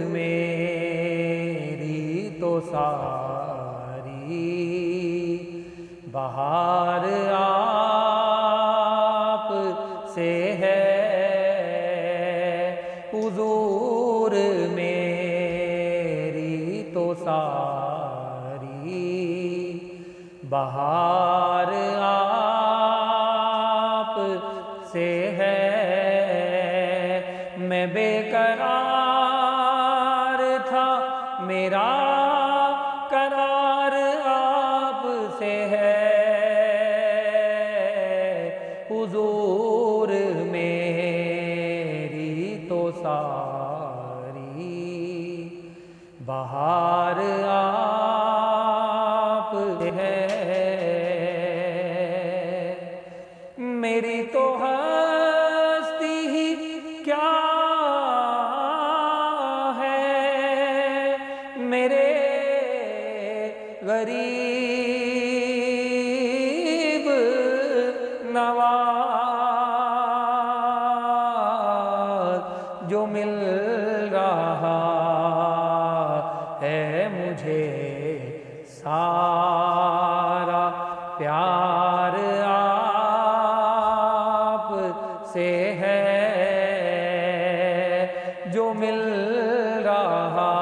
میری تو ساری بہار آپ سے ہے، حضور میری تو ساری بہار آپ سے ہے۔ میں بے قرار تھا، میرا قرار آپ سے ہے، حضور میری تو ساری بہار آپ سے ہے۔ میری تو ہستی ہی کیا ہے، میرے غریب نواز جو مل رہا ہے مجھے، سارا پیار آپ سے ہے، جو مل رہا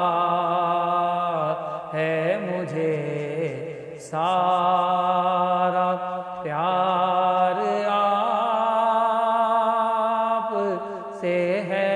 ہے مجھے، سارا پیار آپ سے ہے۔